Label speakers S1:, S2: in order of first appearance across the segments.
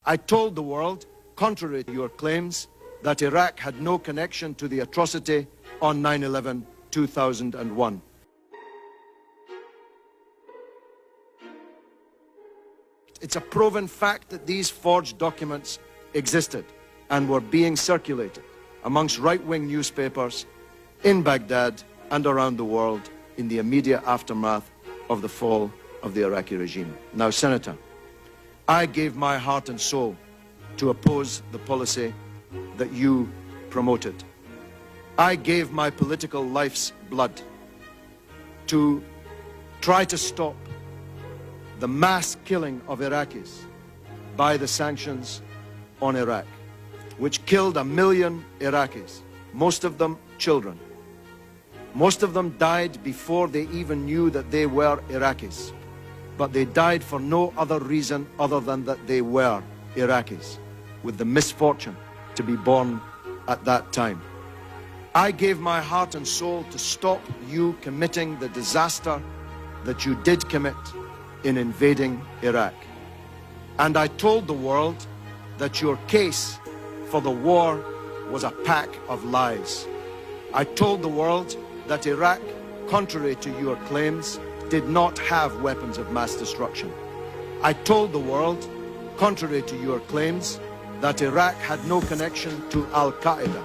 S1: I told the world, contrary to your claims, that Iraq had no connection to the atrocity on 9/11/2001. It's a proven fact that these forged documents existed and were being circulated amongst right-wing newspapers in Baghdad and around the world in the immediate aftermath of the fall of the Iraqi regime. Now, Senator, I gave my heart and soul to oppose the policy that you promoted. I gave my political life's blood to try to stop the mass killing of Iraqis by the sanctions on Iraq, which killed 1 million Iraqis, most of them children. Most of them died before they even knew that they were Iraqis, but they died for no other reason other than that they were Iraqis, with the misfortune to be born at that time. I gave my heart and soul to stop you committing the disaster that you did commit in invading Iraq. And I told the world that your case for the war was a pack of lies. I told the world that Iraq, contrary to your claims, did not have weapons of mass destruction. I told the world, contrary to your claims, that Iraq had no connection to Al-Qaeda.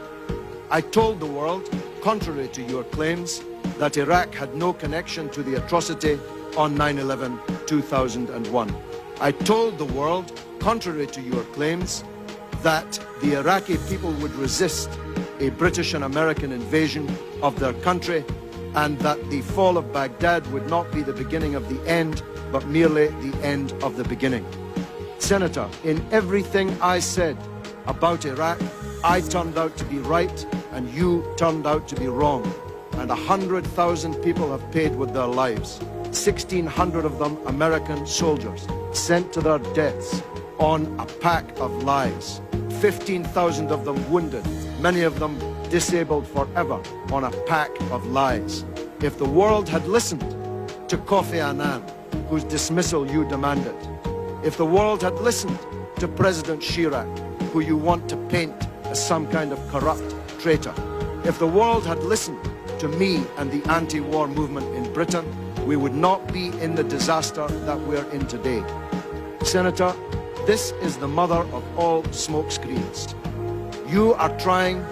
S1: I told the world, contrary to your claims, that Iraq had no connection to the atrocity on 9/11/2001. I told the world, contrary to your claims, that the Iraqi people would resist a British and American invasion of their country, and that the fall of Baghdad would not be the beginning of the end, but merely the end of the beginning. Senator, in everything I said about Iraq, I turned out to be right, and you turned out to be wrong. And 100,000 people have paid with their lives. 1,600 of them American soldiers, sent to their deaths on a pack of lies. 15,000 of them wounded, many of them disabled forever on a pack of lies. If the world had listened to Kofi Annan, whose dismissal you demanded, if the world had listened to President Chirac, who you want to paint as some kind of corrupt traitor, if the world had listened to me and the anti-war movement in Britain, we would not be in the disaster that we're in today. Senator, this is the mother of all smokescreens. You are trying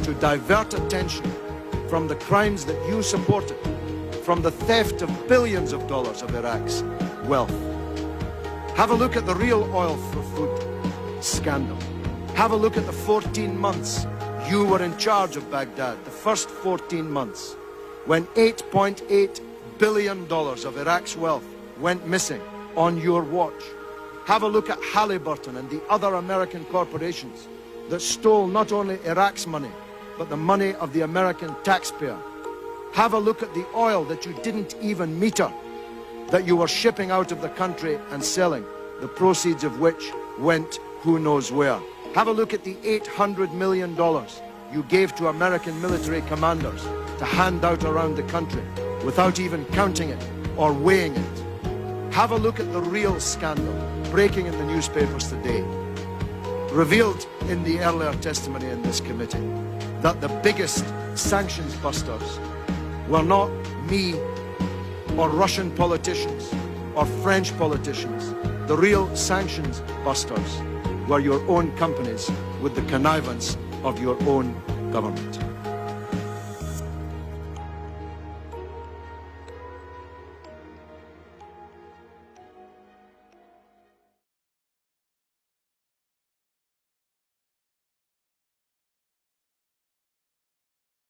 S1: to divert attention from the crimes that you supported, from the theft of billions of dollars of Iraq's wealth. Have a look at the real oil for food scandal. Have a look at the 14 months you were in charge of Baghdad, the first 14 months, when $8.8 billion of Iraq's wealth went missing on your watch. Have a look at Halliburton and the other American corporations that stole not only Iraq's money, but the money of the American taxpayer. Have a look at the oil that you didn't even meter, that you were shipping out of the country and selling, the proceeds of which went who knows where. Have a look at the $800 million you gave to American military commanders to hand out around the country without even counting it or weighing it. Have a look at the real scandal breaking in the newspapers today, revealed in the earlier testimony in this committee, that the biggest sanctions busters were not me or Russian politicians or French politicians. The real sanctions busters were your own companies with the connivance of your own government.